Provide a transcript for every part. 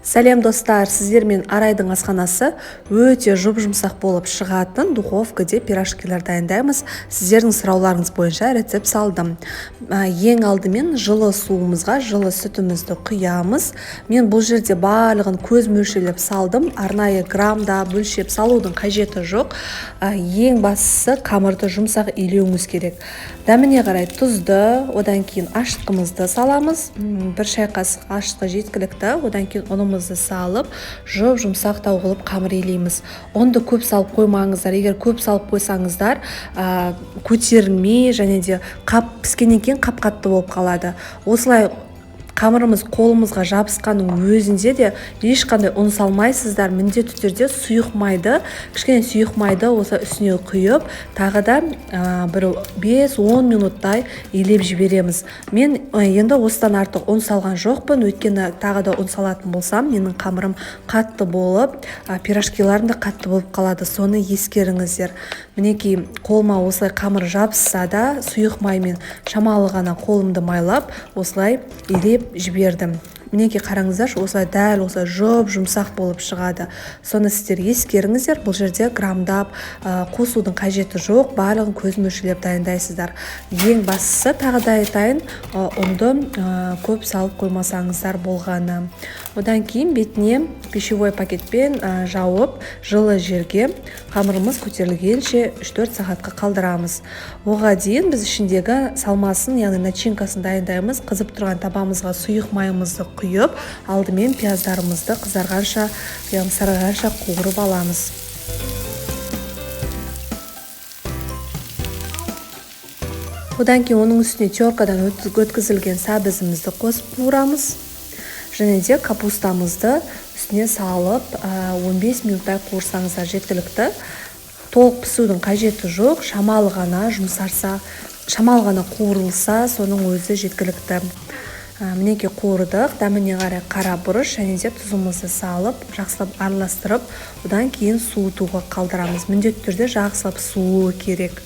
Сәлем достар, сіздермен Арайдың асханасы өте жұп-жұмсақ болып шығатын духовкада пирожкилер дайындаймыз. Сіздердің сұрауларыңыз бойынша рецепт салдым. Ең алдымен жылы суымызға жылы сүтімізді құямыз. Мен бұл жерде барлығын көз мөлшерлеп салдым. Арнайы грамда бөлшеп салудың қажеті жоқ. Ең бастысы қамырды жұмсақ илеуіңіз керек. Дәміне қарай тұзды, одан кейін ашытқымызды саламыз. Бір шай қасық ашытқы жеткілікті, одан кейін ұнымызды салып, жұмсақ қылып қамыр илейміз. Онды көп салып қоймаңыздар. Егер көп салып қойсаңыздар, көтерілмей және де піскеннен кейін қап-қатты болып қалады. Осылай қамырымыз қолымызға жабысқанның өзінде де ешқандай ұн салмайсыздар. Міндетті түрде сұйық майды, кішкене сұйық майды осы үстіне құйып, тағы да бір 5-10 минуттай илеп жібереміз. Мен енді осыдан артық ұн салған жоқпын, өйткені тағы да ұн салатын болсам, менің қамырым қатты болып, пирожкиларым да қатты болып қалады. Соны ескеріңіздер. Мінекей қолыма осылай қамыр жабысса да, сұйық маймен шамалы ғана қолымды майлап, осылай илеп жібердім. Мінекей қараңыздар, осылай дәл осылай жұмсақ болып шығады. Соны сіздер ескеріңіздер. Бұл жерде грамдап қосудың қажеті жоқ, барлығын көз мөлшерлеп дайындайсыздар. Ең бастысы тағы да айтайын, ұнды көп салып қоймасаңыздар болғаны. Одан кейін бетіне пищевой пакетпен жауып, жылы жерге қамырымыз көтерілгенше 3-4 сағатқа қалдырамыз. Оға дейін біз ішіндегі салмасын, яғни начинкасын дайындаймыз. Қызып тұрған табамызға сұйық майымызды құйып, алдымен пияздарымызды қызарғанша, сарғайғанша қуырып аламыз. Одан кейін оның үстіне теркадан өткізілген сәбізімізді қосып қуырамыз. Және де капустамызды үстіне салып 15 минуттай қуырсаңыздар жеткілікті. Толық пісудің қажеті жоқ, шамалы ғана қуырылса, соның өзі жеткілікті. Мінекей қуырдық, дәміне қарай қара бұрыш және де тұзымызды салып, жақсылап араластырып, одан кейін суытуға қалдырамыз. Міндетті түрде жақсылап суылуы керек.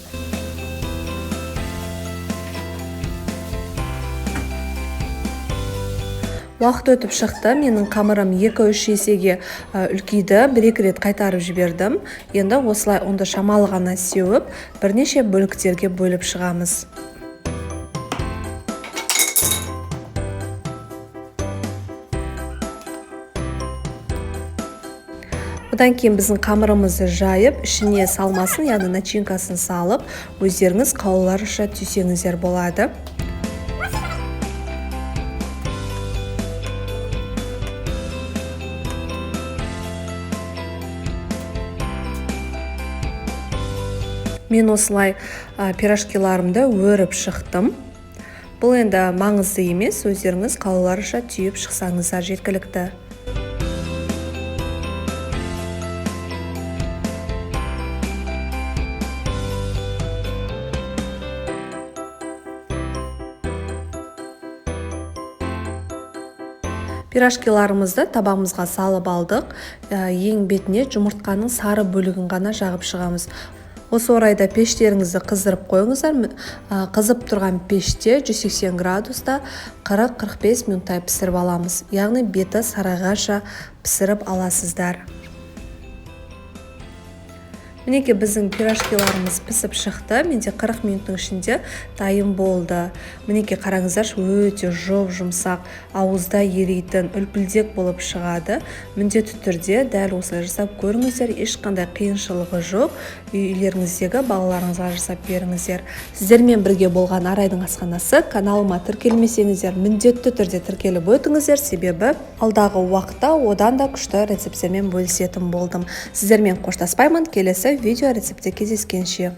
Уақыт өтіп шықты, менің қамырым 2-3 есеге үлкейді, 1-2 рет қайтарып жібердім. Енді осылай онда шамалы ғана сеуіп, бірнеше бөліктерге бөліп шығамыз. Одан кейін біздің қамырымызды жайып, ішіне салмасын, яғни начинкасын салып, өздеріңіз қалауларынша түйсеңіздер болады. Мен осылай пирожкиларымды өріп шықтым. Бұл енді маңызды емес, өздеріңіз қалауларынша түйіп шықсаңыздар жеткілікті. Пирожкиларымызды табамызға салып алдық. Ең бетіне жұмыртқаның сары бөлігін ғана жағып шығамыз. Осы орайда пештеріңізді қыздырып қойыңыздар. Қызып тұрған пеште 180 градуста 40-45 минуттай пісіріп аламыз. Яғни беті сарғайғанша пісіріп аласыздар. Мінекей біздің пирожкиларымыз пісіп шықты. Менде 40 минуттың ішінде дайын болды. Мінекей қараңыздар, өте жұмсақ, ауызда ерейтін, үлпілдек болып шығады. Міндетті түрде дәл осылай жасап көріңіздер, ешқандай қиыншылығы жоқ. Үйлеріңіздегі балаларыңызға жасап беріңіздер. Сіздермен бірге болған Арайдың асханасы. Каналыма тіркелмесеңіздер, міндетті түрде тіркеліп өтіңіздер, себебі алдағы уақытта одан да күшті рецептермен бөлісетін болдым. Сіздермен қоштаспаймын, келесі видео рецепте кездескенше.